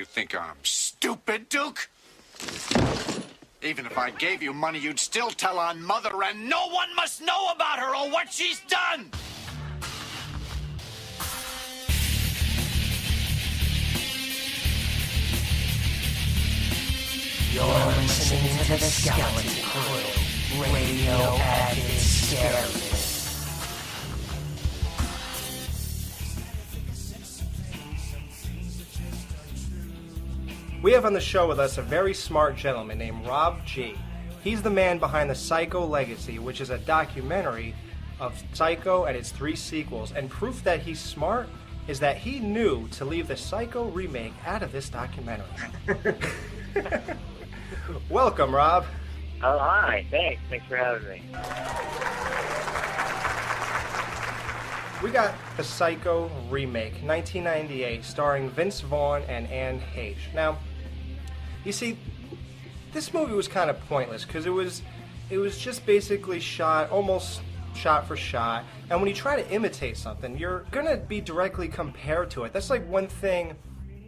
You think I'm stupid, Duke? Even if I gave you money, you'd still tell on Mother, and no one must know about her or what she's done! You're listening to the Skeleton Crew, radio at its scariest. We have on the show with us a very smart gentleman named Rob G. He's the man behind the Psycho Legacy, which is a documentary of Psycho and its 3 sequels. And proof that he's smart is that he knew to leave the Psycho remake out of this documentary. Welcome, Rob. Oh, hi. Thanks. Thanks for having me. We got the Psycho remake, 1998, starring Vince Vaughn and Anne Heche. Now, you see, this movie was kind of pointless because it was just basically shot, almost shot for shot. And when you try to imitate something, you're going to be directly compared to it. That's like one thing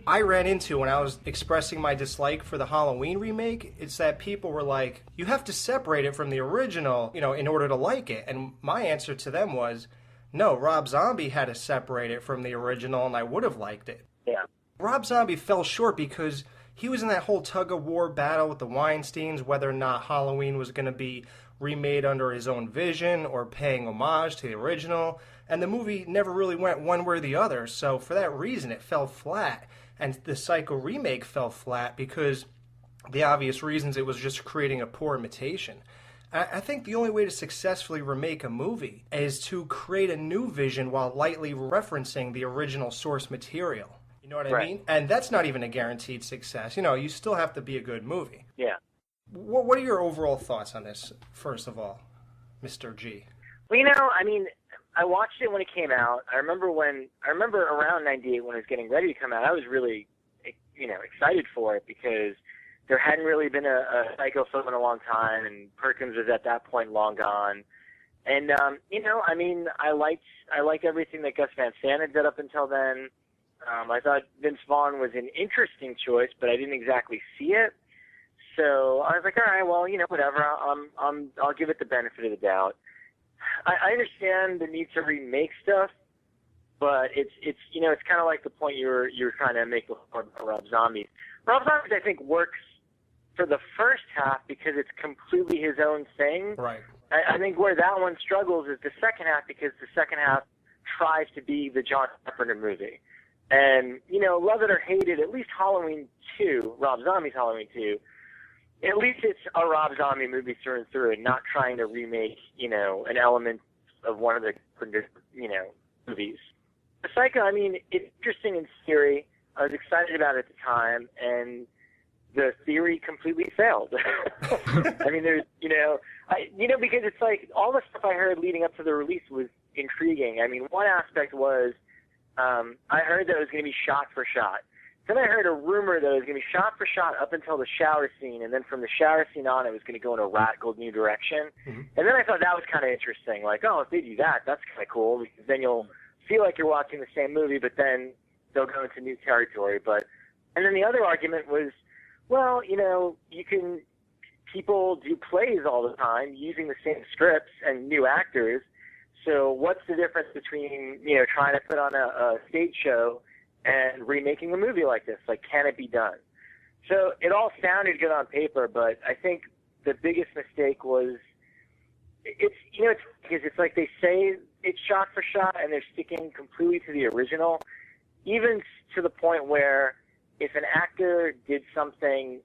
I ran into when I was expressing my dislike for the Halloween remake. It's that people were like, you have to separate it from the original, in order to like it. And my answer to them was, no, Rob Zombie had to separate it from the original and I would have liked it. Yeah. Rob Zombie fell short because he was in that whole tug-of-war battle with the Weinsteins, whether or not Halloween was going to be remade under his own vision or paying homage to the original. And the movie never really went one way or the other, so for that reason it fell flat. And the Psycho remake fell flat because the obvious reasons it was just creating a poor imitation. I think the only way to successfully remake a movie is to create a new vision while lightly referencing the original source material. You know what I mean? And that's not even a guaranteed success. You still have to be a good movie. Yeah. What are your overall thoughts on this, first of all, Mr. G? Well, I watched it when it came out. I remember around 98 when it was getting ready to come out, I was really, excited for it because there hadn't really been a Psycho film in a long time, and Perkins was at that point long gone. And, I liked everything that Gus Van Sant had did up until then. I thought Vince Vaughn was an interesting choice, but I didn't exactly see it. So I was like, all right, well, whatever. I'll give it the benefit of the doubt. I understand the need to remake stuff, but it's kind of like the point you were trying to make before about Rob Zombie. Rob Zombie, I think, works for the first half because it's completely his own thing. Right. I think where that one struggles is the second half because the second half tries to be the John Carpenter movie. And, love it or hate it, at least Halloween 2, Rob Zombie's Halloween 2, at least it's a Rob Zombie movie through and through and not trying to remake, an element of one of the, movies. The Psycho, it's interesting in theory. I was excited about it at the time, and the theory completely failed. There's, because it's like all the stuff I heard leading up to the release was intriguing. One aspect was I heard that it was going to be shot for shot. Then I heard a rumor that it was going to be shot for shot up until the shower scene, and then from the shower scene on, it was going to go in a radical new direction. Mm-hmm. And then I thought that was kind of interesting. Like, if they do that, that's kind of cool, because then you'll feel like you're watching the same movie, but then they'll go into new territory. And then the other argument was, well, people do plays all the time using the same scripts and new actors. So what's the difference between, trying to put on a stage show and remaking a movie like this? Like, can it be done? So it all sounded good on paper, but I think the biggest mistake was it's because it's like they say it's shot for shot and they're sticking completely to the original, even to the point where if an actor did something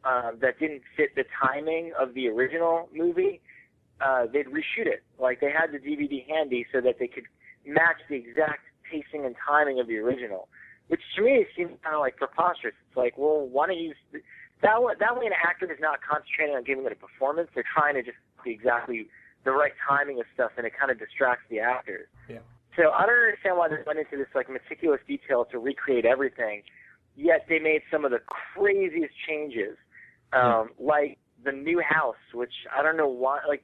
that didn't fit the timing of the original movie, they'd reshoot it. Like, they had the DVD handy so that they could match the exact pacing and timing of the original, which to me seems kind of like preposterous. It's like, well, why don't you use that way? An actor is not concentrating on giving it a performance. They're trying to just do exactly the right timing of stuff, and it kind of distracts the actors. Yeah. So I don't understand why they went into this like meticulous detail to recreate everything, yet they made some of the craziest changes, like the new house, which I don't know why. Like,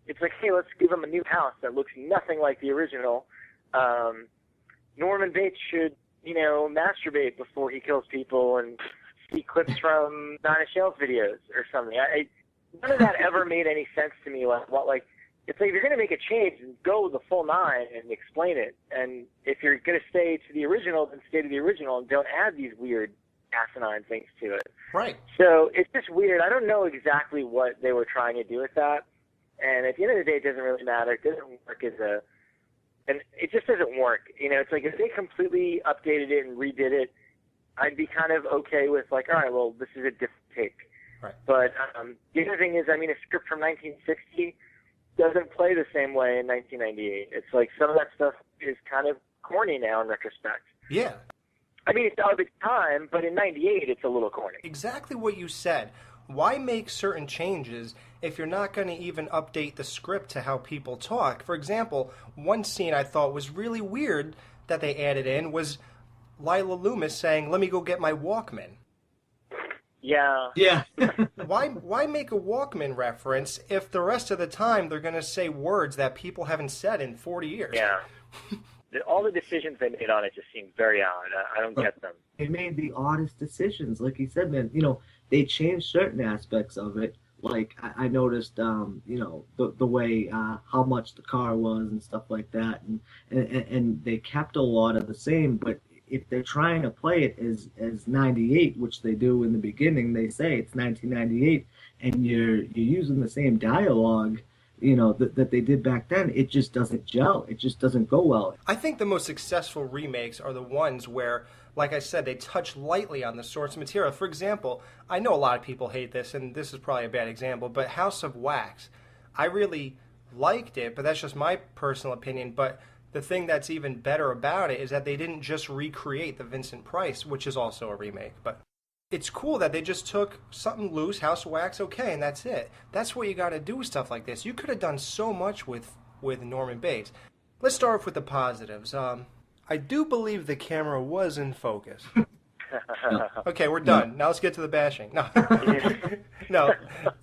it's like, hey, let's give them a new house that looks nothing like the original. Norman Bates should, masturbate before he kills people and see clips from Nine Inch Nails videos or something. None of that ever made any sense to me. It's like if you're going to make a change, go the full 9 and explain it. And if you're going to stay to the original, then stay to the original and don't add these weird asinine things to it. Right. So it's just weird. I don't know exactly what they were trying to do with that. And at the end of the day, it doesn't really matter. It doesn't work and it just doesn't work. It's like if they completely updated it and redid it, I'd be kind of okay with all right, well, this is a different take. Right. But the other thing is, a script from 1960 doesn't play the same way in 1998. It's like some of that stuff is kind of corny now in retrospect. Yeah. It's of its time, but in 98 it's a little corny. Exactly what you said. Why make certain changes if you're not going to even update the script to how people talk? For example, one scene I thought was really weird that they added in was Lila Loomis saying, "Let me go get my Walkman." Yeah. Yeah. Why make a Walkman reference if the rest of the time they're going to say words that people haven't said in 40 years? Yeah. All the decisions they made on it just seem very odd. I don't get them. They made the oddest decisions. Like you said, man, they changed certain aspects of it. Like I noticed, the way how much the car was and stuff like that, and they kept a lot of the same. But if they're trying to play it as 98, which they do in the beginning, they say it's 1998, and you're using the same dialogue, that they did back then, it just doesn't gel. It just doesn't go well. I think the most successful remakes are the ones where, like I said, they touch lightly on the source material. For example, I know a lot of people hate this, and this is probably a bad example, but House of Wax, I really liked it, but that's just my personal opinion. But the thing that's even better about it is that they didn't just recreate the Vincent Price, which is also a remake, but it's cool that they just took something loose, House of Wax, okay, and that's it. That's what you got to do with stuff like this. You could have done so much with Norman Bates. Let's start off with the positives. I do believe the camera was in focus. Okay, we're done. Now let's get to the bashing. No. No.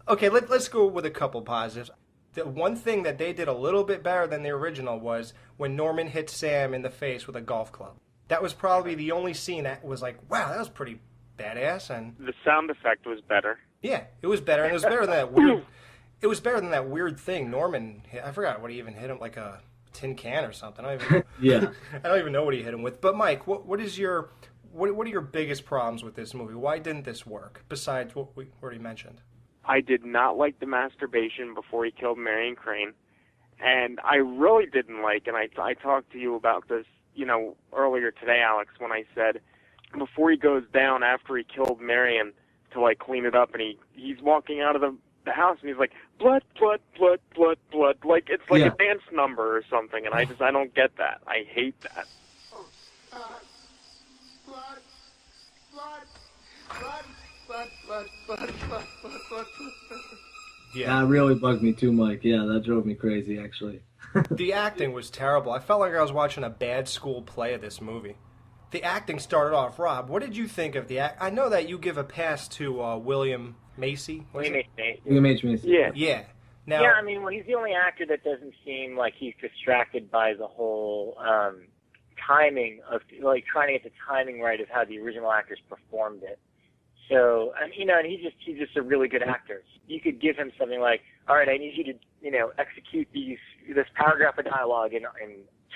Okay, let's go with a couple positives. The one thing that they did a little bit better than the original was when Norman hit Sam in the face with a golf club. That was probably the only scene that was like, wow, that was pretty badass. And the sound effect was better. Yeah, it was better, and it was better than that weird. It was better than that weird thing Norman hit. I forgot what he even hit him, like a tin can or something. I don't even. Yeah. I don't even know what he hit him with. But Mike, what are your biggest problems with this movie? Why didn't this work? Besides what we already mentioned. I did not like the masturbation before he killed Marion Crane, and I really didn't like. And I talked to you about this, earlier today, Alex, when I said before he goes down after he killed Marion to clean it up, and he's walking out of the house and he's like, blood, blood, blood, blood, blood. Like it's like a dance number or something, and I don't get that. I hate that. Yeah, that really bugged me too, Mike. Yeah, that drove me crazy, actually. The acting was terrible. I felt like I was watching a bad school play of this movie. The acting started off. Rob, what did you think of the act? I know that you give a pass to William Macy. William H. Macy. Yeah. Yeah. Now, yeah, well, he's the only actor that doesn't seem like he's distracted by the whole timing of, trying to get the timing right of how the original actors performed it. So, and he's just a really good actor. You could give him something like, all right, I need you to, execute this paragraph of dialogue in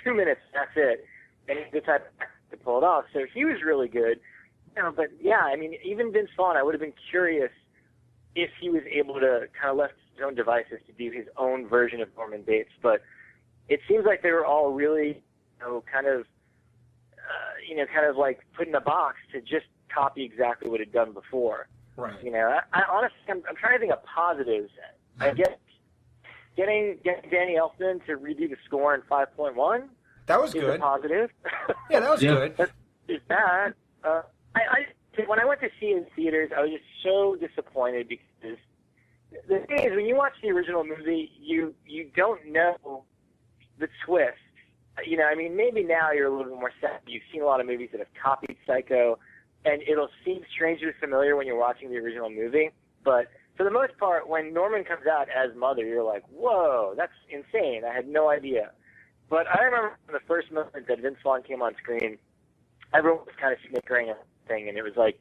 2 minutes, that's it. And he's the type of actor to pull it off. So he was really good. But yeah, even Vince Vaughn, I would have been curious if he was able to kind of left his own devices to do his own version of Norman Bates. But it seems like they were all really, kind of like put in a box to just copy exactly what had done before. right. I honestly, I'm trying to think of positives. I guess getting Danny Elfman to redo the score in 5.1. That was is good. a positive. Yeah, that was good. Is that? When I went to see it in theaters, I was just so disappointed because the thing is, when you watch the original movie, you don't know the twist. Maybe now you're a little bit more savvy. You've seen a lot of movies that have copied Psycho, and it'll seem strangely familiar when you're watching the original movie. But for the most part, when Norman comes out as Mother, you're like, whoa, that's insane. I had no idea. But I remember the first moment that Vince Vaughn came on screen, everyone was kind of snickering at the thing, and it was like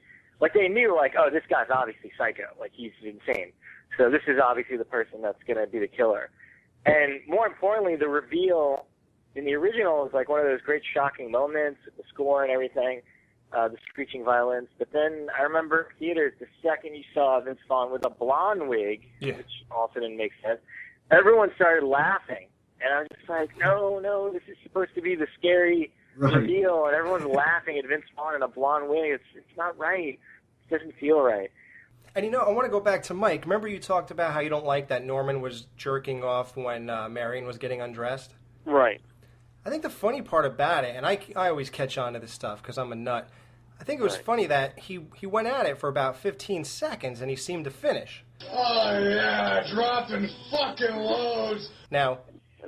they knew, like, oh, this guy's obviously psycho, like he's insane. So this is obviously the person that's going to be the killer. And more importantly, the reveal in the original is like one of those great shocking moments with the score and everything, the screeching violins. But then I remember in theaters, the second you saw Vince Vaughn with a blonde wig, which also didn't make sense, everyone started laughing. And I was just like, no, this is supposed to be the scary reveal, and everyone's laughing at Vince Vaughn in a blonde wig. It's not right. It doesn't feel right. And I want to go back to Mike. Remember you talked about how you don't like that Norman was jerking off when Marion was getting undressed? Right. I think the funny part about it, and I always catch on to this stuff because I'm a nut, I think it was funny that he went at it for about 15 seconds and he seemed to finish. Oh, yeah, dropping fucking loads. Now,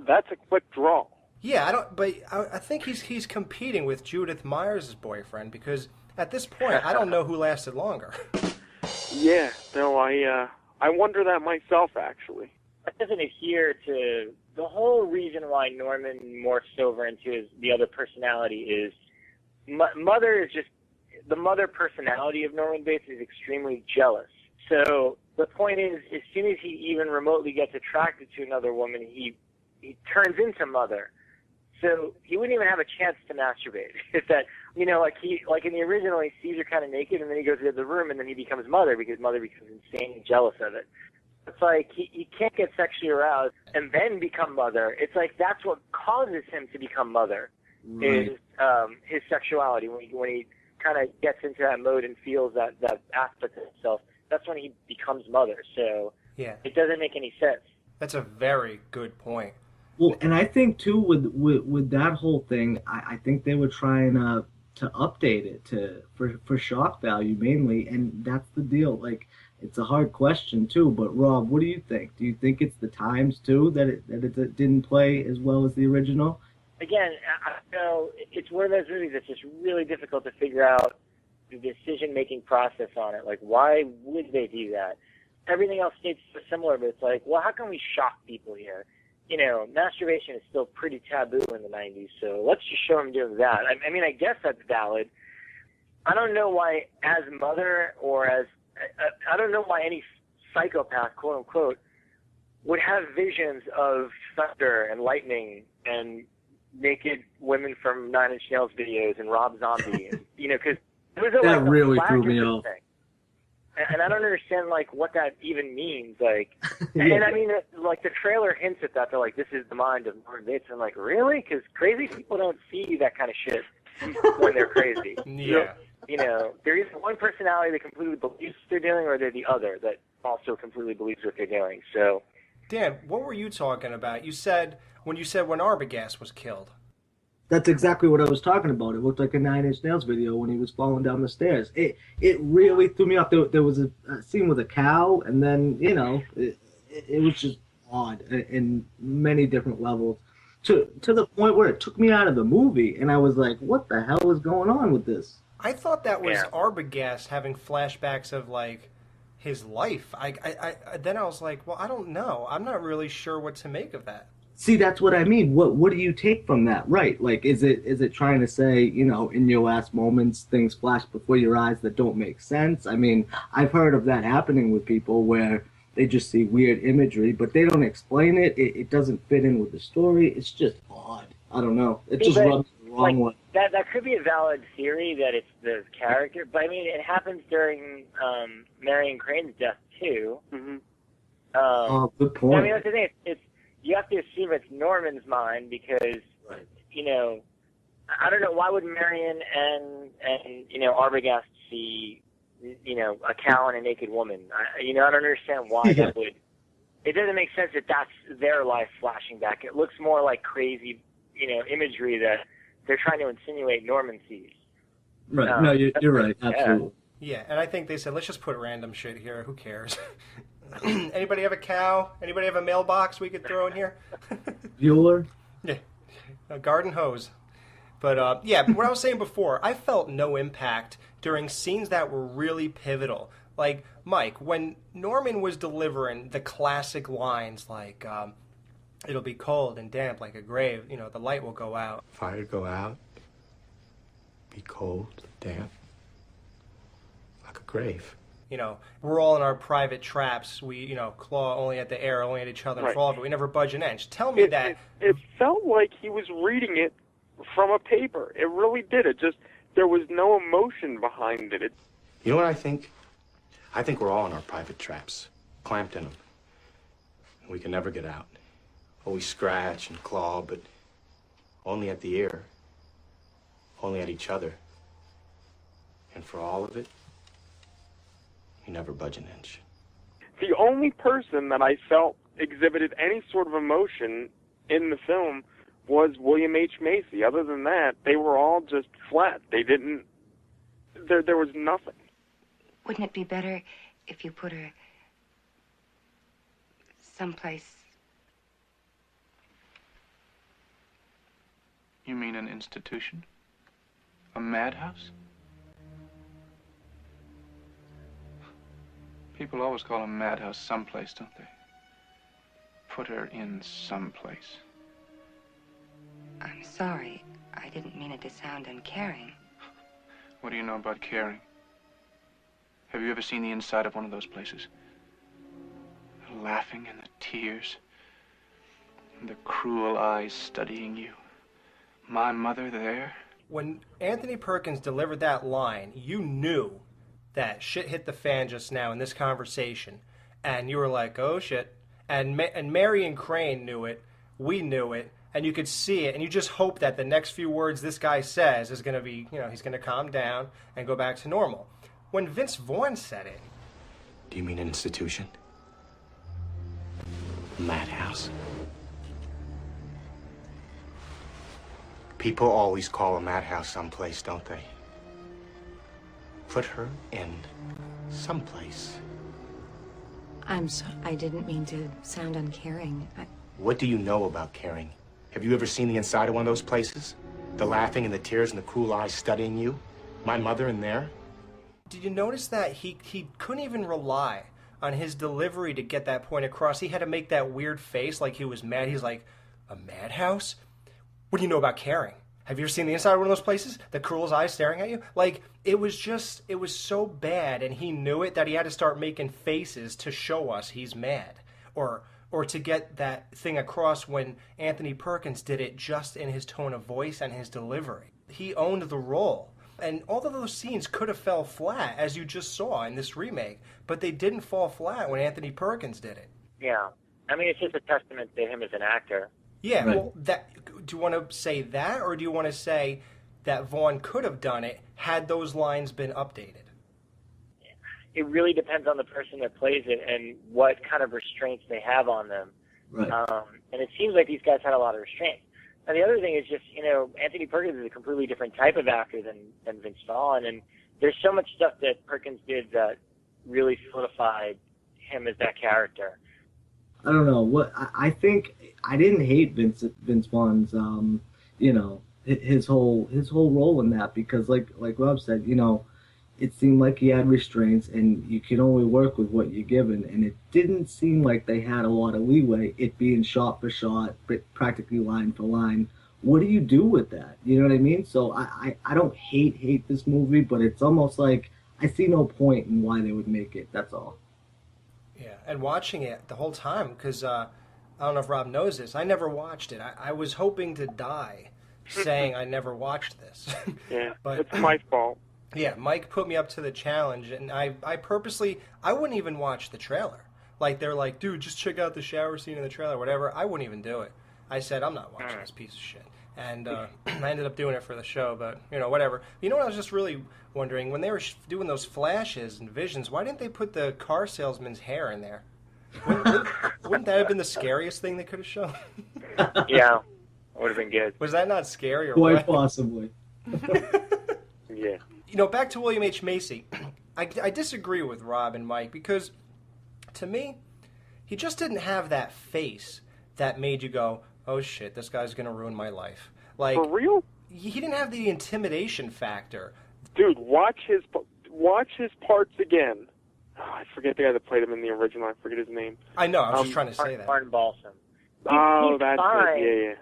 that's a quick draw. Yeah, I think he's competing with Judith Myers' boyfriend because at this point, I don't know who lasted longer. Yeah, no, I wonder that myself, actually. That doesn't adhere to the whole reason why Norman morphs over into the other personality is Mother is just, the mother personality of Norman Bates is extremely jealous. So the point is, as soon as he even remotely gets attracted to another woman, he turns into Mother. So he wouldn't even have a chance to masturbate. It's that, like in the original, he sees her kind of naked, and then he goes to the room, and then he becomes Mother because Mother becomes insanely jealous of it. It's like he can't get sexually aroused and then become Mother. It's like that's what causes him to become Mother, is his sexuality. When he kind of gets into that mode and feels that aspect of himself, that's when he becomes Mother. So it doesn't make any sense. That's a very good point. Well, and I think too with that whole thing, I think they were trying to update it for shock value mainly, and that's the deal. Like, it's a hard question too. But Rob, what do you think? Do you think it's the times too that it didn't play as well as the original? Again, it's one of those movies that's just really difficult to figure out the decision-making process on it. Like, why would they do that? Everything else stays so similar, but it's like, well, how can we shock people here? Masturbation is still pretty taboo in the 90s, so let's just show them doing that. I mean, I guess that's valid. I don't know why, as Mother or as I don't know why any psychopath, quote unquote, would have visions of thunder and lightning and naked women from Nine Inch Nails videos and Rob Zombie, because that really threw me off. Thing. And I don't understand, like, what that even means. Like, and I mean, like, the trailer hints at that. They're like, this is the mind of Norman Bates. I'm like, really? Because crazy people don't see that kind of shit when they're crazy. Yeah. They're either one personality that completely believes what they're doing, or they're the other that also completely believes what they're doing. So, Dan, what were you talking about? You said when Arbogast was killed. That's exactly what I was talking about. It looked like a Nine Inch Nails video when he was falling down the stairs. It really threw me off. There was a scene with a cow, and then, it was just odd in many different levels. To the point where it took me out of the movie, and I was like, what the hell is going on with this? I thought that was Arbogast having flashbacks of, like, his life. Then I was like, well, I don't know. I'm not really sure what to make of that. See, that's what I mean. What do you take from that? Right. Like, is it trying to say, in your last moments, things flash before your eyes that don't make sense? I mean, I've heard of that happening with people where they just see weird imagery, but they don't explain it. It doesn't fit in with the story. It's just odd. I don't know. It just rubs me the wrong way. That could be a valid theory that it's the character, but I mean, it happens during Marion Crane's death too. Mm-hmm. Good point. I mean, that's the thing. You have to assume it's Norman's mind because, I don't know, why would Marion and Arbogast see, a cow and a naked woman? I don't understand why that would. It doesn't make sense that that's their life flashing back. It looks more like crazy, imagery that they're trying to insinuate Norman sees. Right. No, you're right. Absolutely. Yeah, and I think they said, let's just put random shit here. Who cares? Anybody have a cow? Anybody have a mailbox we could throw in here? Bueller? Yeah, a garden hose. But, what I was saying before, I felt no impact during scenes that were really pivotal. Like, Mike, when Norman was delivering the classic lines like, it'll be cold and damp like a grave, the light will go out. Fire go out, be cold, damp, like a grave. We're all in our private traps. We, claw only at the air, only at each other, and Right. for all of it, we never budge an inch. Tell me that. It felt like he was reading it from a paper. It really did. There was no emotion behind it. You know what I think? I think we're all in our private traps, clamped in them. We can never get out. We scratch and claw, but only at the ear, only at each other. And for all of it, you never budge an inch. The only person that I felt exhibited any sort of emotion in the film was William H. Macy. Other than that, they were all just flat. They didn't... There was nothing. Wouldn't it be better if you put her someplace? You mean an institution? A madhouse? People always call a madhouse someplace, don't they? Put her in someplace. I'm sorry. I didn't mean it to sound uncaring. What do you know about caring? Have you ever seen the inside of one of those places? The laughing and the tears, and the cruel eyes studying you. My mother there? When Anthony Perkins delivered that line, you knew that shit hit the fan just now in this conversation. And you were like, oh shit. And Marion Crane knew it. We knew it. And you could see it. And you just hope that the next few words this guy says is going to be, he's going to calm down and go back to normal. When Vince Vaughn said it. Do you mean an institution? A madhouse? People always call a madhouse someplace, don't they? Put her in someplace. I didn't mean to sound uncaring. What do you know about caring? Have you ever seen the inside of one of those places? The laughing and the tears and the cruel eyes studying you? My mother in there? Did you notice that he couldn't even rely on his delivery to get that point across? He had to make that weird face like he was mad. He's like, a madhouse? What do you know about caring? Have you ever seen the inside of one of those places? The cruel eyes staring at you? Like, it was so bad, and he knew it, that he had to start making faces to show us he's mad. Or to get that thing across when Anthony Perkins did it just in his tone of voice and his delivery. He owned the role. And all of those scenes could have fell flat, as you just saw in this remake, but they didn't fall flat when Anthony Perkins did it. Yeah. I mean, it's just a testament to him as an actor. Yeah, Right. well, do you want to say that, or do you want to say that Vaughn could have done it had those lines been updated? It really depends on the person that plays it and what kind of restraints they have on them. Right. And it seems like these guys had a lot of restraints. And the other thing is just, Anthony Perkins is a completely different type of actor than Vince Vaughn, and there's so much stuff that Perkins did that really solidified him as that character. I don't know what I think. I didn't hate Vince Vaughn's, his whole role in that, because like Rob said, it seemed like he had restraints, and you can only work with what you're given, and it didn't seem like they had a lot of leeway. It being shot for shot, practically line for line. What do you do with that? You know what I mean? So I don't hate this movie, but it's almost like I see no point in why they would make it. That's all. Yeah, and watching it the whole time, because I don't know if Rob knows this, I never watched it. I was hoping to die saying I never watched this. Yeah, but it's my fault. Yeah, Mike put me up to the challenge, and I purposely, I wouldn't even watch the trailer. Like, they're like, dude, just check out the shower scene in the trailer, whatever. I wouldn't even do it. I said, I'm not watching this piece of shit. And I ended up doing it for the show, but, whatever. You know what I was just really wondering? When they were doing those flashes and visions, why didn't they put the car salesman's hair in there? Wouldn't that have been the scariest thing they could have shown? Yeah, would have been good. Was that not scary or Quite what? possibly. Yeah. Back to William H. Macy. I disagree with Rob and Mike, because to me, he just didn't have that face that made you go, oh shit, this guy's going to ruin my life. Like, For real? He didn't have the intimidation factor. Dude, watch his parts again. Oh, I forget the guy that played him in the original. I forget his name. I know, I was just trying to say that. Martin Balsam. Oh, He's that's fine. it. Yeah.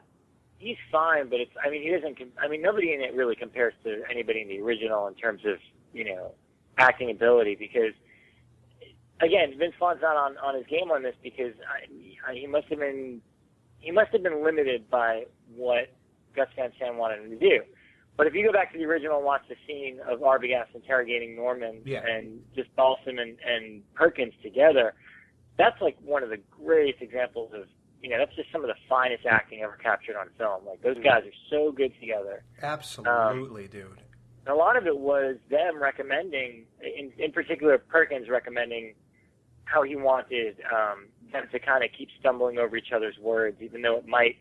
he's fine, but I mean, he doesn't. I mean, nobody in it really compares to anybody in the original in terms of acting ability, because again, Vince Vaughn's not on his game on this because he must have been limited by what Gus Van Sant wanted him to do. But if you go back to the original and watch the scene of Arbogast interrogating Norman and just Balsam and Perkins together, that's like one of the greatest examples of, that's just some of the finest acting ever captured on film. Like, those guys are so good together. Absolutely, dude. A lot of it was them recommending, in particular Perkins recommending how he wanted them to kind of keep stumbling over each other's words, even though it might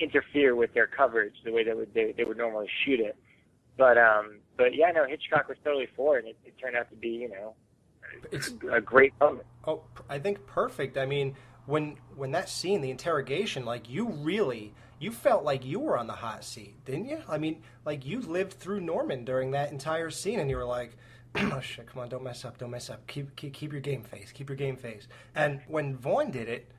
interfere with their coverage, the way they would normally shoot it. But yeah, no, Hitchcock was totally for it, and it turned out to be, it's a great moment. Oh, I think perfect. I mean, when that scene, the interrogation, like, you felt like you were on the hot seat, didn't you? I mean, like, you lived through Norman during that entire scene, and you were like, oh shit, come on, don't mess up. Keep your game face. And when Vaughn did it,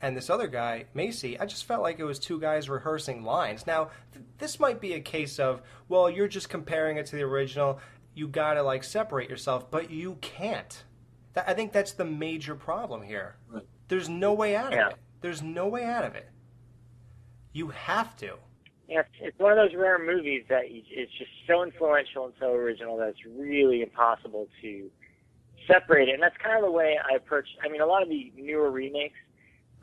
and this other guy, Macy, I just felt like it was two guys rehearsing lines. Now, this might be a case of, well, you're just comparing it to the original. You gotta, like, separate yourself, but you can't. I think that's the major problem here. Right. There's no way out of it. There's no way out of it. You have to. Yeah, it's one of those rare movies that it's just so influential and so original that it's really impossible to separate it. And that's kind of the way I approach, I mean, a lot of the newer remakes,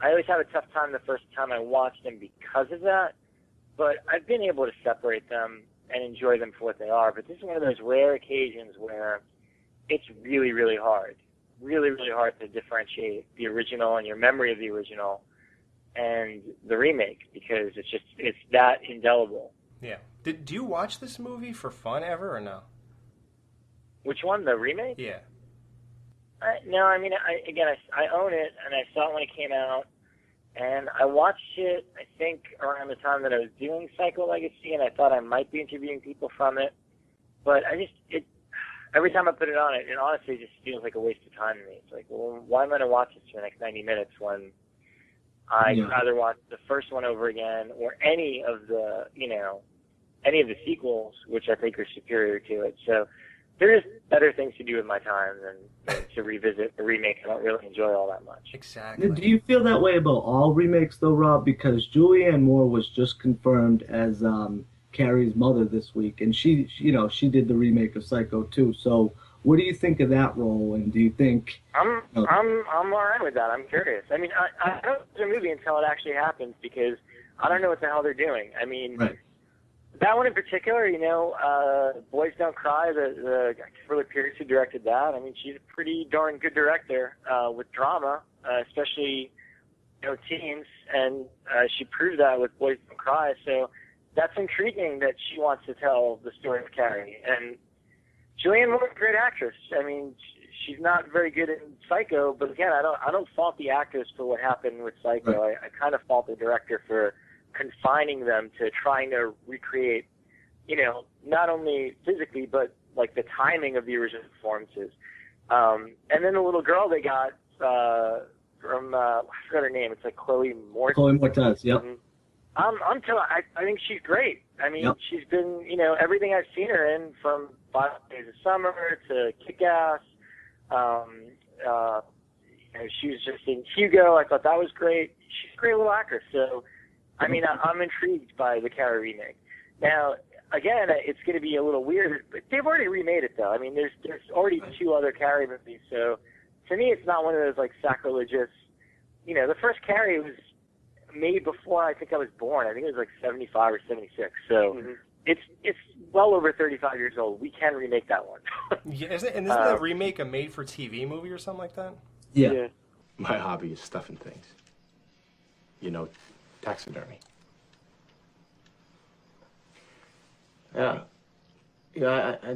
I always have a tough time the first time I watch them because of that, but I've been able to separate them and enjoy them for what they are. But this is one of those rare occasions where it's really, really hard to differentiate the original and your memory of the original and the remake, because it's that indelible. Yeah. Do you watch this movie for fun ever or no? Which one, the remake? Yeah. No, I mean, I own it, and I saw it when it came out, and I watched it, I think, around the time that I was doing Psycho Legacy, and I thought I might be interviewing people from it, but every time I put it on, it honestly just feels like a waste of time to me. It's like, well, why am I going to watch this for the next 90 minutes when I'd rather watch the first one over again, or any of the sequels, which I think are superior to it. So there's better things to do with my time than to revisit the remake. I don't really enjoy all that much. Exactly. Do you feel that way about all remakes, though, Rob? Because Julianne Moore was just confirmed as Carrie's mother this week, and she did the remake of Psycho too. So, what do you think of that role? And do you think I'm all right with that? I'm curious. I mean, I don't watch a movie until it actually happens, because I don't know what the hell they're doing. I mean, that one in particular, Boys Don't Cry, the Kimberly Pierce who directed that. I mean, she's a pretty darn good director with drama, especially teens, and she proved that with Boys Don't Cry. So that's intriguing that she wants to tell the story of Carrie. And Julianne Moore is a great actress. I mean, she's not very good in Psycho, but again, I don't fault the actors for what happened with Psycho. I kind of fault the director for confining them to trying to recreate, not only physically, but like the timing of the original performances. And then the little girl they got from, I forgot her name. It's like Chloe Moretz. Chloe Moretz, yep. I think she's great. I mean, she's been, everything I've seen her in, from 5 Days of Summer to Kick-Ass. She was just in Hugo. I thought that was great. She's a great little actress. So, I mean, I'm intrigued by the Carrie remake. Now, again, it's going to be a little weird, but they've already remade it, though. I mean, there's already 2 other Carrie movies. So, to me, it's not one of those, like, sacrilegious, the first Carrie was made before I think I was born. I think it was like 75 or 76. So it's well over 35 years old. We can remake that one. Yeah, isn't that remake a made-for-TV movie or something like that? Yeah. My hobby is stuffing things. Taxidermy. I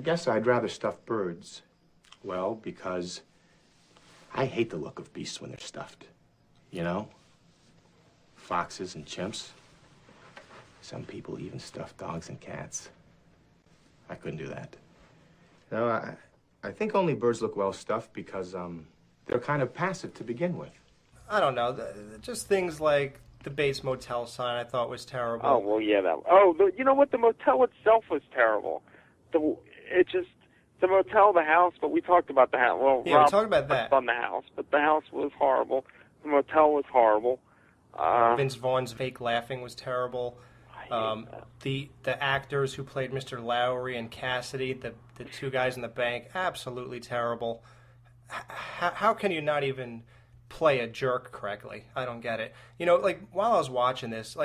guess I'd rather stuff birds. Well, because I hate the look of beasts when they're stuffed. Foxes and chimps. Some people even stuff dogs and cats. I couldn't do that. I think only birds look well stuffed because they're kind of passive to begin with. I don't know. Just things like the Bates Motel sign I thought was terrible. Oh well, yeah, that. Oh, you know what? The motel itself was terrible. The motel, the house, but we talked about the house. Well, yeah, Rob we talked about that. On the house, but the house was horrible. The motel was horrible. Vince Vaughn's fake laughing was terrible. The actors who played Mr. Lowry and Cassidy, the two guys in the bank, absolutely terrible. How can you not even play a jerk correctly? I don't get it. You know, like while I was watching this,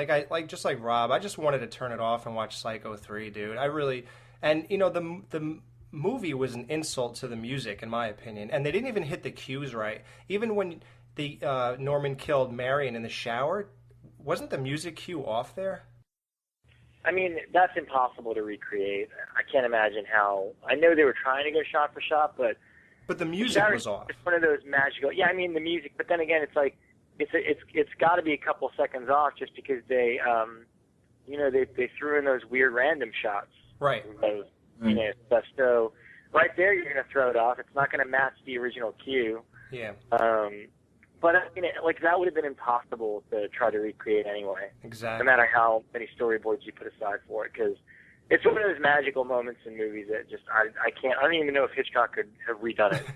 just like Rob, I just wanted to turn it off and watch Psycho 3, dude. I really, and you know, the movie was an insult to the music, in my opinion, and they didn't even hit the cues right. Even when the Norman killed Marion in the shower, wasn't the music cue off there? I mean, that's impossible to recreate. I can't imagine how. I know they were trying to go shot for shot, but the music was off. It's one of those magical. Yeah, I mean the music, but then again, it's like it's got to be a couple seconds off just because they they threw in those weird random shots. Right. Those, stuff. So right there, you're going to throw it off. It's not going to match the original cue. Yeah. But I mean, like that would have been impossible to try to recreate anyway. Exactly. No matter how many storyboards you put aside for it, because it's one of those magical moments in movies that just I can't. I don't even know if Hitchcock could have redone it.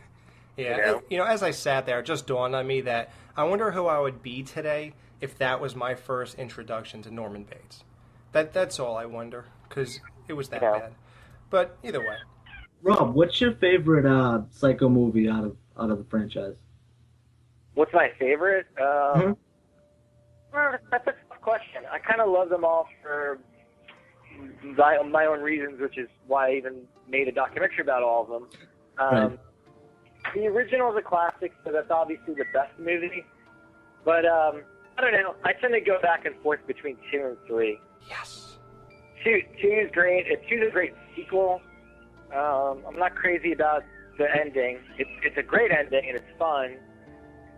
Yeah. You know, as I sat there, it just dawned on me that I wonder who I would be today if that was my first introduction to Norman Bates. That's all I wonder, because it was that bad. But either way. Rob, what's your favorite Psycho movie out of the franchise? What's my favorite? Well, that's a tough question. I kind of love them all for my own reasons, which is why I even made a documentary about all of them. Right. The original is a classic, so that's obviously the best movie. But I don't know. I tend to go back and forth between 2 and 3. Yes. 2 is great. 2 is a great sequel. I'm not crazy about the ending. It's a great ending and it's fun.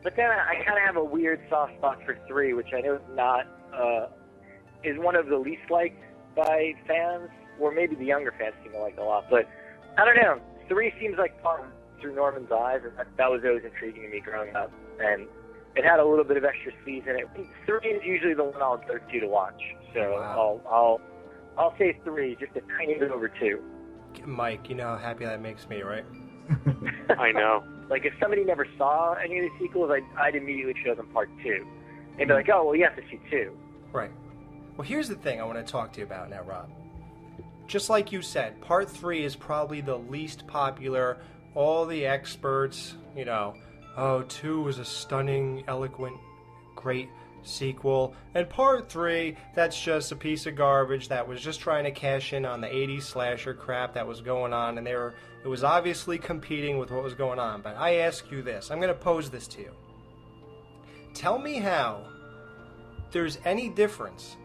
But then I kind of have a weird soft spot for 3, which I know is one of the least liked by fans, or maybe the younger fans seem to like it a lot. But I don't know. 3 seems like fun through Norman's eyes, and that was always intriguing to me growing up. And it had a little bit of extra speed in it. 3 is usually the one I'll go to watch. So wow. I'll say 3, just a tiny bit over 2. Mike, you know how happy that makes me, right? I know. Like, if somebody never saw any of the sequels, I'd immediately show them part 2. They'd be like, oh, well, you have to see 2. Right. Well, here's the thing I want to talk to you about now, Rob. Just like you said, part 3 is probably the least popular. All the experts, 2 was a stunning, eloquent, great sequel. And part 3, that's just a piece of garbage that was just trying to cash in on the 80s slasher crap that was going on, and it was obviously competing with what was going on. But I ask you this. I'm going to pose this to you. Tell me how there's any difference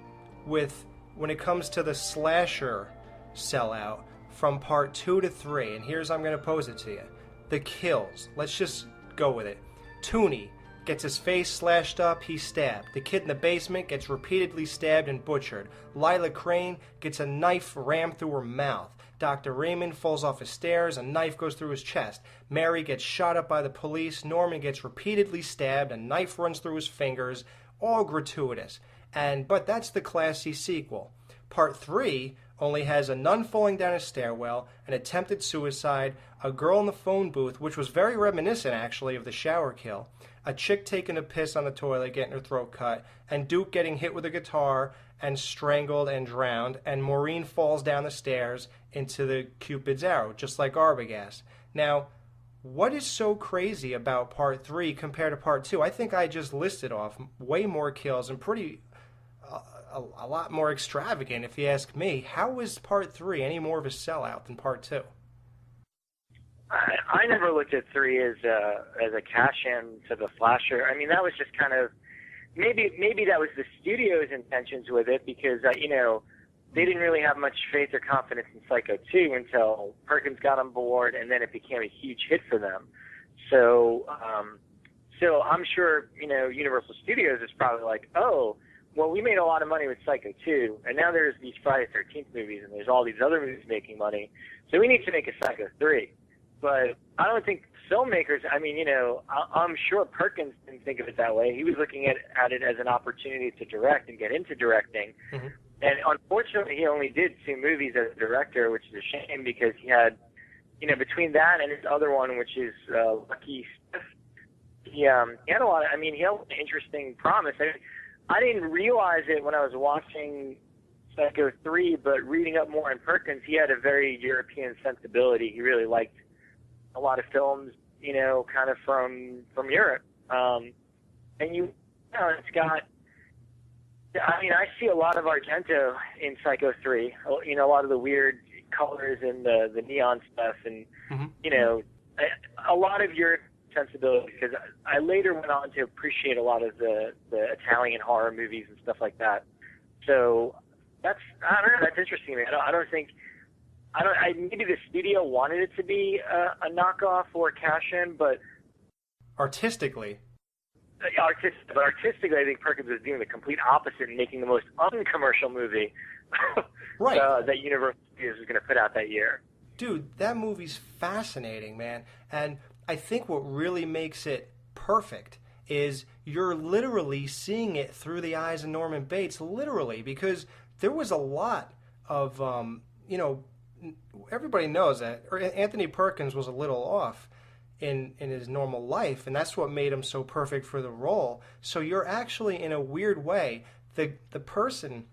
when it comes to the slasher sellout from part 2 to 3. And here's how I'm going to pose it to you. The kills. Let's just go with it. Tooney gets his face slashed up, he's stabbed. The kid in the basement gets repeatedly stabbed and butchered. Lila Crane gets a knife rammed through her mouth. Dr. Raymond falls off his stairs, a knife goes through his chest. Mary gets shot up by the police. Norman gets repeatedly stabbed, a knife runs through his fingers. All gratuitous. But that's the classy sequel. Part 3 only has a nun falling down a stairwell, an attempted suicide, a girl in the phone booth, which was very reminiscent, actually, of the shower kill, a chick taking a piss on the toilet, getting her throat cut, and Duke getting hit with a guitar and strangled and drowned, and Maureen falls down the stairs into the Cupid's arrow, just like Arbogast. Now, what is so crazy about part 3 compared to part 2? I think I just listed off way more kills and a lot more extravagant, if you ask me. How is part 3 any more of a sellout than part 2? I never looked at 3 as a cash-in to the slasher. I mean, that was just kind of maybe that was the studio's intentions with it, because they didn't really have much faith or confidence in Psycho 2 until Perkins got on board, and then it became a huge hit for them. So I'm sure Universal Studios is probably like, oh, well, we made a lot of money with Psycho 2, and now there's these Friday the 13th movies, and there's all these other movies making money, so we need to make a Psycho 3. But I don't think filmmakers, I mean, I'm sure Perkins didn't think of it that way. He was looking at it as an opportunity to direct and get into directing. Mm-hmm. And unfortunately, he only did 2 movies as a director, which is a shame because he had, between that and his other one, which is Lucky Stiff, he had a lot of, he had an interesting promise. I didn't realize it when I was watching Psycho 3, but reading up more on Perkins, he had a very European sensibility. He really liked a lot of films, kind of from Europe. And it's got, I see a lot of Argento in Psycho 3. A lot of the weird colors and the neon stuff, and a lot of your sensibility. Because I later went on to appreciate a lot of the Italian horror movies and stuff like that. So I don't know. That's interesting to me. Maybe the studio wanted it to be a knockoff or a cash-in, but artistically, I think Perkins was doing the complete opposite and making the most uncommercial movie right. That Universal Studios was going to put out that year. Dude, that movie's fascinating, man. And I think what really makes it perfect is you're literally seeing it through the eyes of Norman Bates, literally, because there was a lot of, everybody knows that Anthony Perkins was a little off in his normal life, and that's what made him so perfect for the role. So you're actually, in a weird way, the person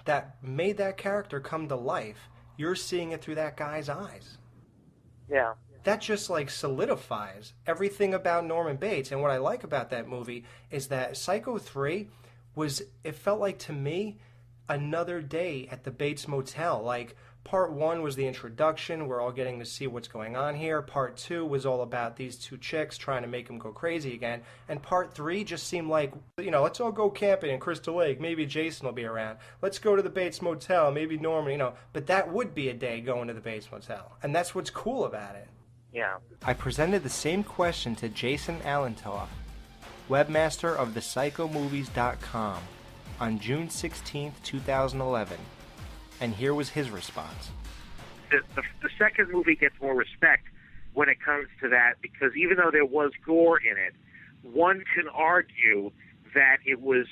that made that character come to life, you're seeing it through that guy's eyes. Yeah. That just solidifies everything about Norman Bates. And what I like about that movie is that Psycho 3 it felt like, to me, another day at the Bates Motel. Part 1 was the introduction. We're all getting to see what's going on here. Part 2 was all about these 2 chicks trying to make them go crazy again. And Part 3 just seemed like, let's all go camping in Crystal Lake. Maybe Jason will be around. Let's go to the Bates Motel. Maybe Norman, But that would be a day going to the Bates Motel. And that's what's cool about it. Yeah. I presented the same question to Jason Allentoff, webmaster of thepsychomovies.com, on June 16th, 2011. And here was his response. The second movie gets more respect when it comes to that, because even though there was gore in it, one can argue that it was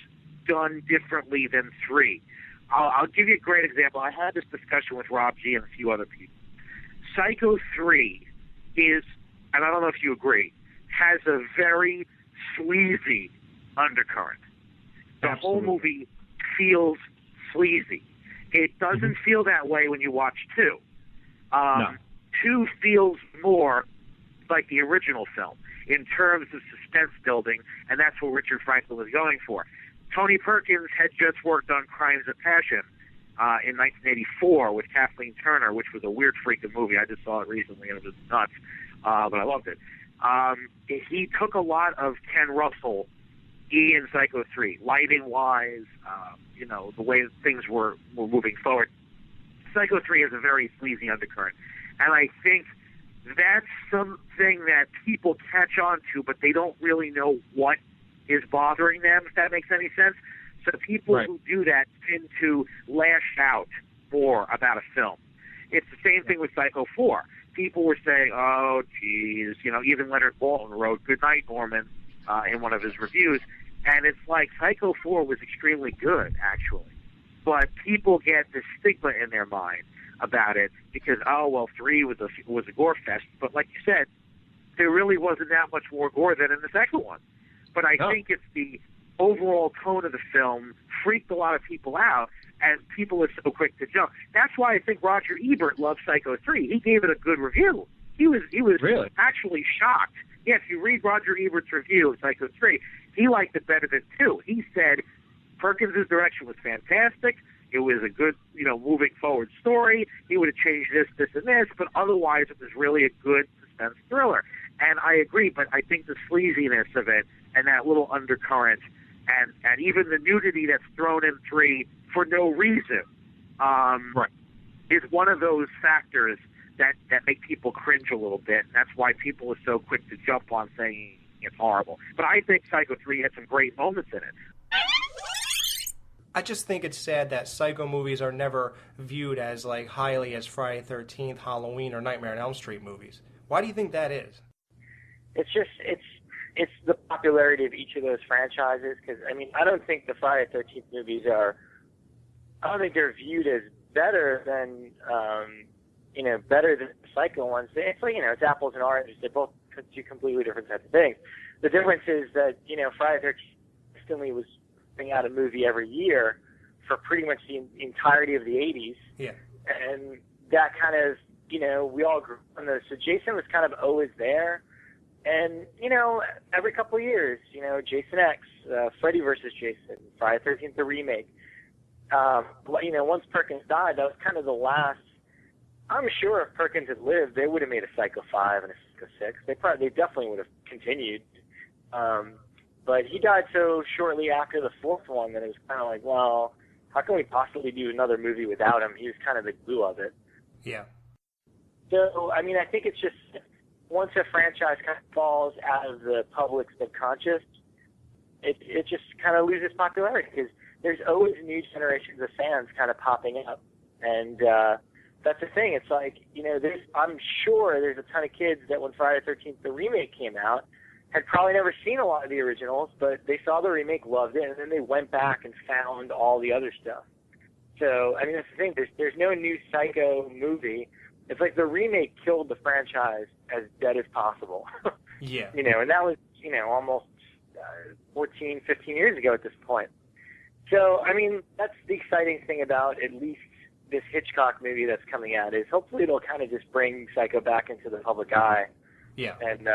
done differently than 3. I'll give you a great example. I had this discussion with Rob G. and a few other people. Psycho 3 is, and I don't know if you agree, has a very sleazy undercurrent. The whole movie feels sleazy. It doesn't feel that way when you watch 2. No. 2 feels more like the original film in terms of suspense building, and that's what Richard Franklin was going for. Tony Perkins had just worked on Crimes of Passion in 1984 with Kathleen Turner, which was a weird freaking movie. I just saw it recently, and it was nuts, but I loved it. He took a lot of Ken Russell in Psycho 3, lighting-wise, the way things were moving forward. Psycho 3 has a very sleazy undercurrent, and I think that's something that people catch on to, but they don't really know what is bothering them, if that makes any sense. So people who do that tend to lash out more about a film. It's the same thing with Psycho 4. People were saying, oh, geez, even Leonard Bolton wrote Good Night, Norman, in one of his reviews. And it's like Psycho 4 was extremely good, actually. But people get this stigma in their mind about it because, 3 was a gore fest. But like you said, there really wasn't that much more gore than in the second one. But I think it's the overall tone of the film freaked a lot of people out, and people are so quick to jump. That's why I think Roger Ebert loved Psycho 3. He gave it a good review. He was really? actually shocked. Yeah, if you read Roger Ebert's review of Psycho 3, he liked it better than 2. He said Perkins' direction was fantastic. It was a good, moving forward story. He would have changed this, and this, but otherwise it was really a good suspense thriller. And I agree, but I think the sleaziness of it and that little undercurrent and even the nudity that's thrown in 3 for no reason is one of those factors that make people cringe a little bit. And that's why people are so quick to jump on saying it's horrible. But I think Psycho 3 had some great moments in it. I just think it's sad that Psycho movies are never viewed as highly as Friday the 13th, Halloween, or Nightmare on Elm Street movies. Why do you think that is? It's the popularity of each of those franchises. Because I mean, I don't think the Friday the 13th movies are. I don't think they're viewed as better than better than the Psycho ones. It's like it's apples and oranges. They both do completely different types of things. The difference is that Friday the 13th instantly was putting out a movie every year for pretty much the entirety of the 80s. Yeah. And that kind of, we all grew up on those. So Jason was kind of always there. And, every couple of years, Jason X, Freddy versus Jason, Friday the 13th, the remake. Once Perkins died, that was kind of the last. I'm sure if Perkins had lived, they would have made a Psycho 5 and a Psycho 6. They definitely would have continued. But he died so shortly after the fourth one that it was kind of like, well, how can we possibly do another movie without him? He was kind of the glue of it. Yeah. So, I mean, I think it's just once a franchise kind of falls out of the public's subconscious, it just kind of loses popularity because there's always new generations of fans kind of popping up. And that's the thing. It's like, I'm sure there's a ton of kids that when Friday the 13th, the remake came out, had probably never seen a lot of the originals, but they saw the remake, loved it, and then they went back and found all the other stuff. So, I mean, that's the thing. There's no new Psycho movie. It's like the remake killed the franchise as dead as possible. Yeah. And that was, almost 14, 15 years ago at this point. So, I mean, that's the exciting thing about at least this Hitchcock movie that's coming out is hopefully it'll kind of just bring Psycho back into the public eye. Yeah. And,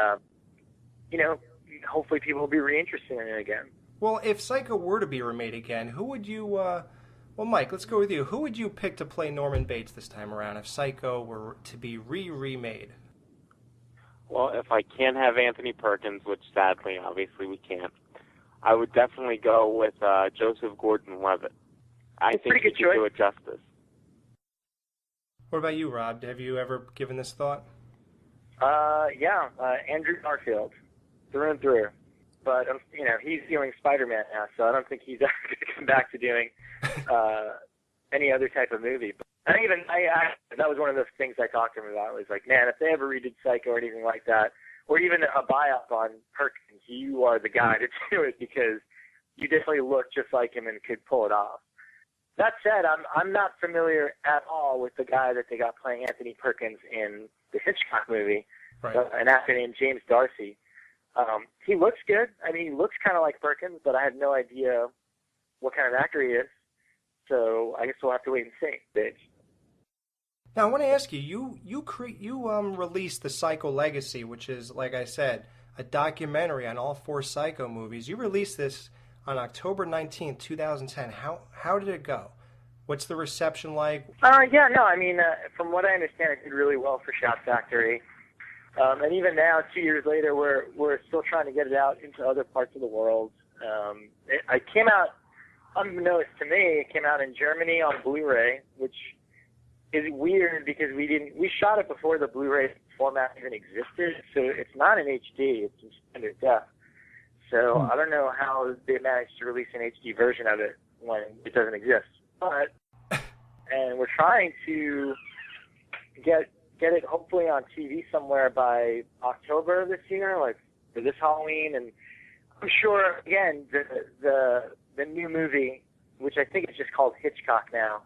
hopefully people will be reinterested in it again. Well, if Psycho were to be remade again, who would you, well, Mike, let's go with you. Who would you pick to play Norman Bates this time around if Psycho were to be remade? Well, if I can't have Anthony Perkins, which sadly, obviously we can't, I would definitely go with Joseph Gordon-Levitt. I think he could do it justice. What about you, Rob? Have you ever given this thought? Andrew Garfield, through and through. But, he's doing Spider-Man now, so I don't think he's ever going to come back to doing any other type of movie. But that was one of those things I talked to him about. Was like, man, if they ever redid Psycho or anything like that, or even a buy-up on Perkins, you are the guy to do it because you definitely look just like him and could pull it off. That said, I'm not familiar at all with the guy that they got playing Anthony Perkins in the Hitchcock movie, right. An actor named James Darcy. He looks good. I mean, he looks kind of like Perkins, but I have no idea what kind of actor he is. So I guess we'll have to wait and see. Now I want to ask you. You released the Psycho Legacy, which is, like I said, a documentary on all 4 Psycho movies. You released this on October 19th, 2010. How did it go? What's the reception like? From what I understand, it did really well for Shout Factory. And even now, 2 years later, we're still trying to get it out into other parts of the world. It came out, unbeknownst to me, it came out in Germany on Blu-ray, which is weird because we shot it before the Blu-ray format even existed, so it's not in HD, it's in standard def. So I don't know how they managed to release an HD version of it when it doesn't exist. And we're trying to get it hopefully on TV somewhere by October this year, like for this Halloween. And I'm sure, again, the new movie, which I think is just called Hitchcock now,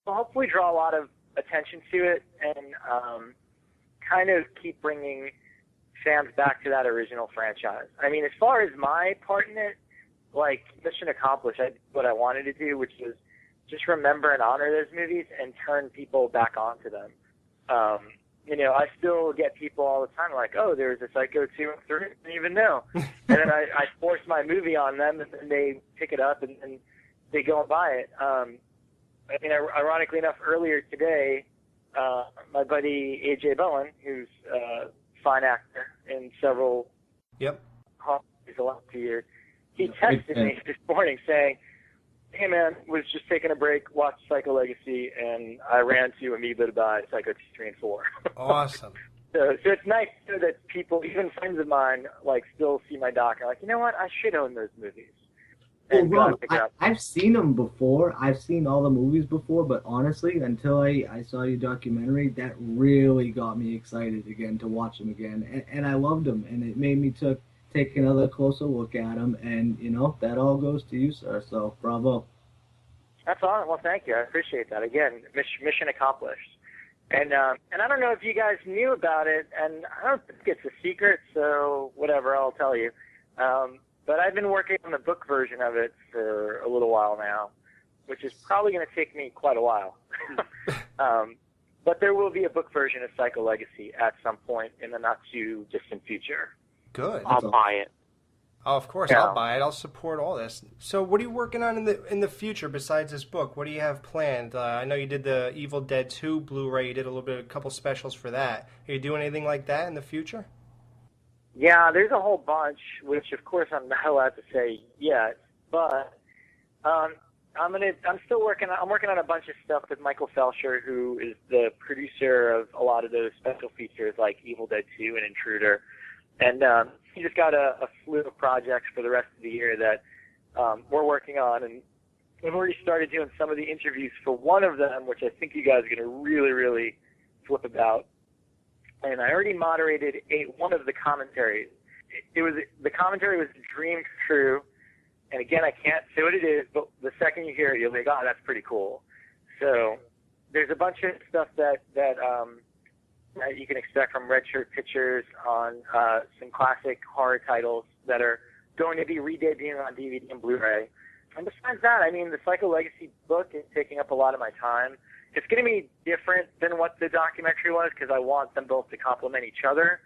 will hopefully draw a lot of attention to it and kind of keep bringing fans back to that original franchise. I mean, as far as my part in it, like, mission accomplished. I did what I wanted to do, which was just remember and honor those movies and turn people back onto them. I still get people all the time like, oh, there's a Psycho 2 and 3, I didn't even know. And then I force my movie on them, and then they pick it up, and they go and buy it. Ironically enough, earlier today, my buddy A.J. Bowen, who's a fine actor in several movies the last 2 years, he texted me this morning saying, hey man, was just taking a break, watched Psycho Legacy, and I ran to Amoeba to buy Psycho 2, 3, and 4. Awesome. So it's nice to know that people, even friends of mine, like, still see my doc and are like, you know what, I should own those movies. Well, gotta Rob, pick it up. I've seen them before. I've seen all the movies before, but honestly, until I saw your documentary, that really got me excited again to watch them again. And I loved them, and it made me take another closer look at them. And, that all goes to you, sir. So, bravo. That's all. Well, thank you. I appreciate that. Again, mission accomplished. And I don't know if you guys knew about it, and I don't think it's a secret, so whatever, I'll tell you. But I've been working on the book version of it for a little while now, which is probably going to take me quite a while. But there will be a book version of Psycho Legacy at some point in the not-too-distant future. Good. I'll buy it. Oh, of course, Yeah. I'll buy it. I'll support all this. So what are you working on in the future besides this book? What do you have planned? I know you did the Evil Dead 2 Blu-ray. You did a couple specials for that. Are you doing anything like that in the future? Yeah, there's a whole bunch, which of course I'm not allowed to say yet, but I'm still working on a bunch of stuff with Michael Felsher, who is the producer of a lot of those special features like Evil Dead 2 and Intruder. And he just got a slew of projects for the rest of the year that we're working on, and we've already started doing some of the interviews for one of them, which I think you guys are going to really, really flip about. And I already moderated one of the commentaries. The commentary was a dream true, and again, I can't say what it is, but the second you hear it, you'll be like, oh, that's pretty cool. So there's a bunch of stuff that you can expect from Red Shirt Pictures on some classic horror titles that are going to be re-debuting on DVD and Blu-ray. And besides that, I mean, the Psycho Legacy book is taking up a lot of my time. It's going to be different than what the documentary was because I want them both to complement each other.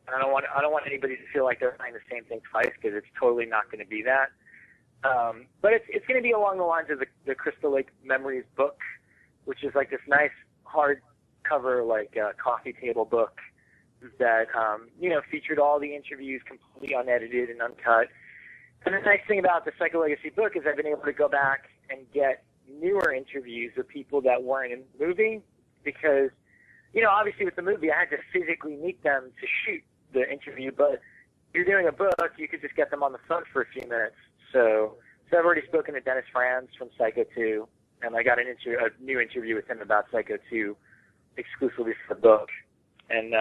I don't want anybody to feel like they're buying the same thing twice because it's totally not going to be that. But it's going to be along the lines of the Crystal Lake Memories book, which is like this nice hardcover like coffee table book that featured all the interviews completely unedited and uncut. And the nice thing about the Psycho Legacy book is I've been able to go back and get newer interviews of people that weren't in the movie because, obviously with the movie I had to physically meet them to shoot the interview, but if you're doing a book, you could just get them on the phone for a few minutes. So I've already spoken to Dennis Franz from Psycho 2, and I got a new interview with him about Psycho 2 exclusively for the book. And,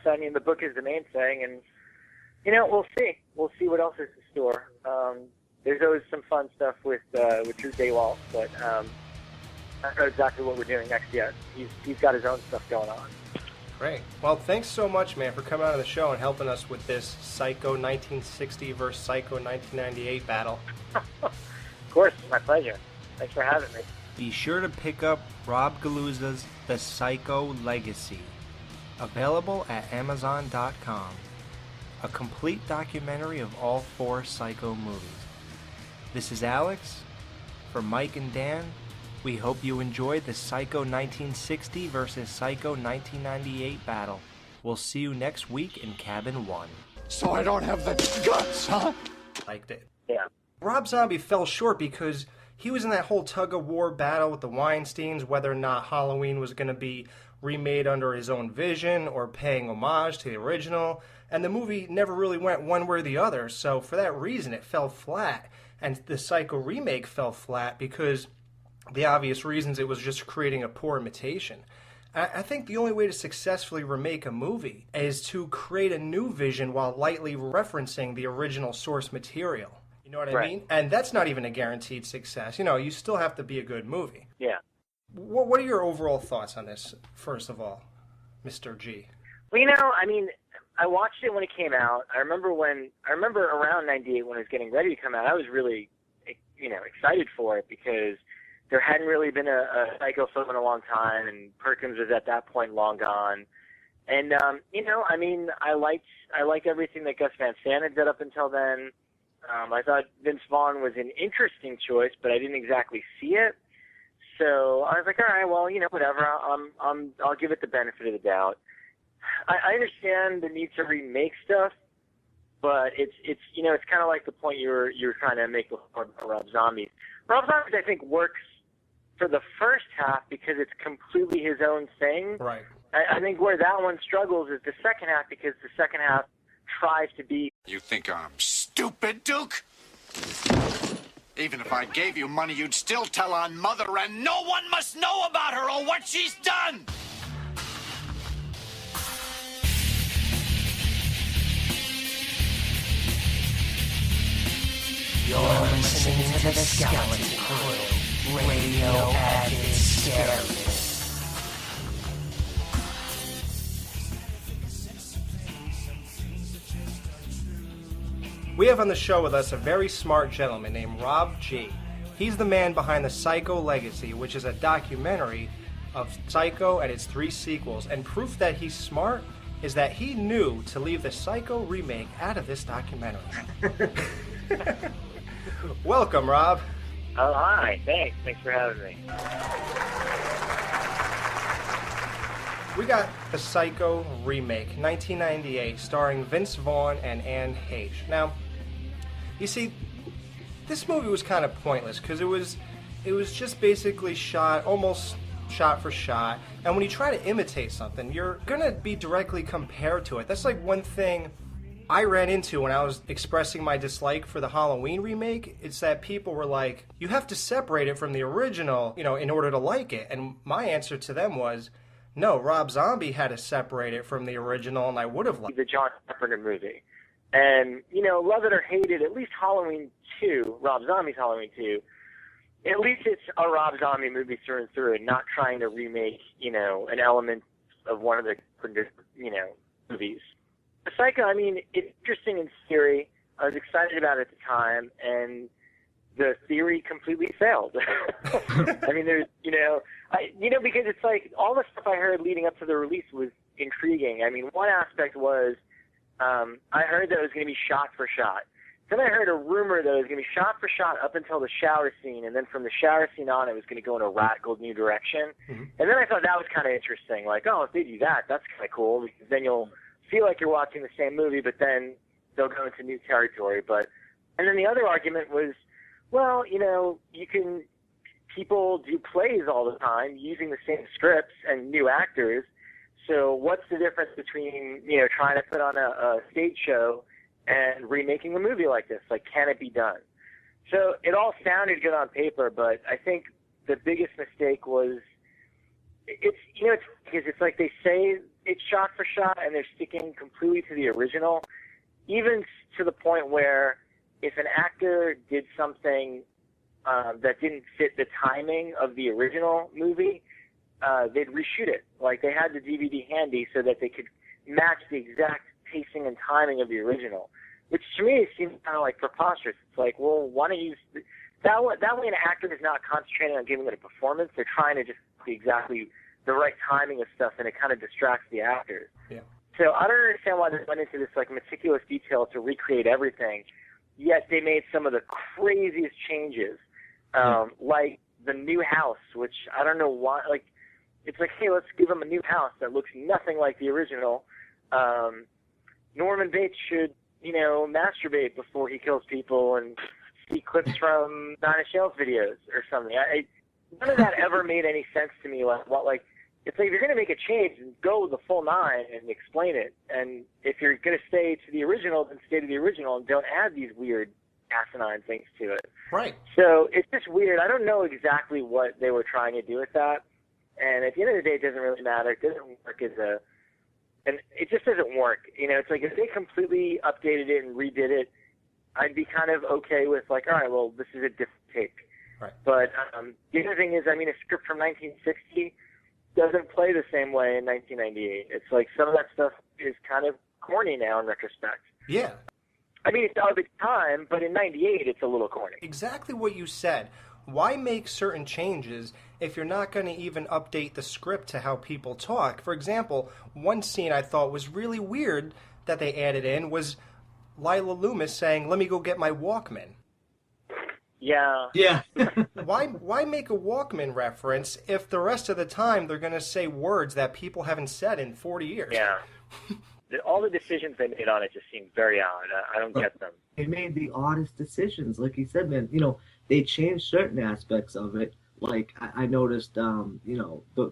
so I mean, the book is the main thing, and, we'll see. We'll see what else is in store. There's always some fun stuff with Drew Daywalt, but I don't know exactly what we're doing next yet. He's got his own stuff going on. Great. Well, thanks so much, man, for coming on the show and helping us with this Psycho 1960 versus Psycho 1998 battle. Of course, my pleasure. Thanks for having me. Be sure to pick up Rob Galluzzo's The Psycho Legacy, available at Amazon.com. A complete documentary of all 4 Psycho movies. This is Alex. For Mike and Dan, we hope you enjoyed the Psycho 1960 versus Psycho 1998 battle. We'll see you next week in Cabin 1. So I don't have the guts, huh? Liked it. Yeah. Rob Zombie fell short because he was in that whole tug-of-war battle with the Weinsteins, whether or not Halloween was going to be remade under his own vision or paying homage to the original, and the movie never really went one way or the other, so for that reason it fell flat. And the Psycho remake fell flat because the obvious reasons it was just creating a poor imitation. I think the only way to successfully remake a movie is to create a new vision while lightly referencing the original source material. You know what I mean? And that's not even a guaranteed success. You still have to be a good movie. Yeah. What are your overall thoughts on this, first of all, Mr. G? Well, I mean, I watched it when it came out. I remember around 98 when it was getting ready to come out, I was really, excited for it because there hadn't really been a Psycho film in a long time, and Perkins was at that point long gone. And, I mean, I liked everything that Gus Van Sant had did up until then. I thought Vince Vaughn was an interesting choice, but I didn't exactly see it. So I was like, all right, well, whatever. I'll give it the benefit of the doubt. I understand the need to remake stuff, but it's kind of like the point you were trying to make before Rob Zombie. Rob Zombie, I think, works for the first half because it's completely his own thing. Right. I think where that one struggles is the second half because the second half tries to be. You think I'm stupid, Duke? Even if I gave you money, you'd still tell on Mother, and no one must know about her or what she's done! You're listening to the Skeleton Crew, radio at its scariest. We have on the show with us a very smart gentleman named Rob G. He's the man behind the Psycho Legacy, which is a documentary of Psycho and its 3 sequels. And proof that he's smart is that he knew to leave the Psycho remake out of this documentary. Welcome, Rob. Oh, hi. Thanks. Thanks for having me. We got the Psycho remake, 1998, starring Vince Vaughn and Anne Heche. Now, you see, this movie was kind of pointless because it was just basically shot almost shot for shot. And when you try to imitate something, you're gonna be directly compared to it. That's like one thing I ran into when I was expressing my dislike for the Halloween remake. It's that people were like, you have to separate it from the original, in order to like it. And my answer to them was, no, Rob Zombie had to separate it from the original, and I would have liked the John Carpenter movie. And, love it or hate it, at least Halloween 2, Rob Zombie's Halloween 2, at least it's a Rob Zombie movie through and through and not trying to remake, an element of one of the, movies. The Psycho, it's interesting in theory. I was excited about it at the time, and the theory completely failed. There's, because it's like all the stuff I heard leading up to the release was intriguing. One aspect was I heard that it was going to be shot for shot. Then I heard a rumor that it was going to be shot for shot up until the shower scene, and then from the shower scene on, it was going to go in a radical new direction. Mm-hmm. And then I thought that was kind of interesting. Like, oh, if they do that, that's kind of cool, because then you'll feel like you're watching the same movie, but then they'll go into new territory. And then the other argument was, well, people do plays all the time using the same scripts and new actors. So what's the difference between, trying to put on a stage show and remaking a movie like this? Like, can it be done? So it all sounded good on paper, but I think the biggest mistake was it's like they say it's shot for shot and they're sticking completely to the original, even to the point where if an actor did something that didn't fit the timing of the original movie, they'd reshoot it. Like, they had the DVD handy so that they could match the exact pacing and timing of the original, which to me seems kind of like preposterous. It's like, well, why don't you use that way an actor is not concentrating on giving it a performance. They're trying to just do exactly the right timing of stuff, and it kind of distracts the actors. Yeah. So I don't understand why they went into this like meticulous detail to recreate everything, yet they made some of the craziest changes, like the new house, which I don't know why. Like, it's like, hey, let's give him a new house that looks nothing like the original. Norman Bates should, masturbate before he kills people and see clips from Nine Inch Nails videos or something. None of that ever made any sense to me. It's like, if you're going to make a change, go the full 9 and explain it. And if you're going to stay to the original, then stay to the original and don't add these weird asinine things to it. Right. So it's just weird. I don't know exactly what they were trying to do with that. And at the end of the day, it doesn't really matter. It doesn't work and it just doesn't work. It's like, if they completely updated it and redid it, I'd be kind of okay with like, all right, well, this is a different take. Right. But the other thing is, a script from 1960 doesn't play the same way in 1998. It's like some of that stuff is kind of corny now in retrospect. Yeah. It's of its time, but in 98, it's a little corny. Exactly what you said. Why make certain changes if you're not going to even update the script to how people talk? For example, one scene I thought was really weird that they added in was Lila Loomis saying, "Let me go get my Walkman." Yeah. Yeah. Why make a Walkman reference if the rest of the time they're going to say words that people haven't said in 40 years? Yeah. All the decisions they made on it just seem very odd. I don't get them. They made the oddest decisions. Like you said, man, they changed certain aspects of it. Like, I noticed, the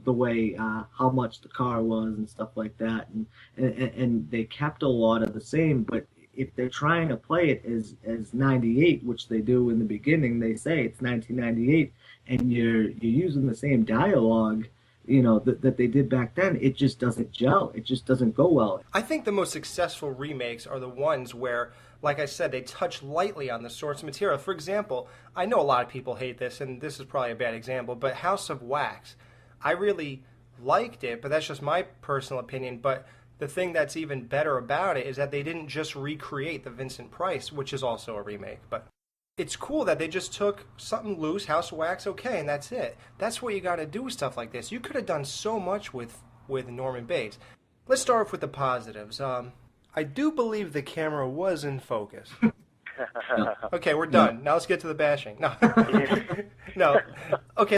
way, how much the car was and stuff like that. And they kept a lot of the same, but if they're trying to play it as 98, which they do in the beginning, they say it's 1998, and you're using the same dialogue, that they did back then, it just doesn't gel. It just doesn't go well. I think the most successful remakes are the ones where, like I said, they touch lightly on the source material. For example, I know a lot of people hate this, and this is probably a bad example, but House of Wax, I really liked it, but that's just my personal opinion. But the thing that's even better about it is that they didn't just recreate the Vincent Price, which is also a remake, but it's cool that they just took something loose, House of Wax, okay, and that's it. That's what you got to do with stuff like this. You could have done so much with Norman Bates. Let's start off with the positives. I do believe the camera was in focus. Okay, we're done. Now let's get to the bashing. No. No. Okay.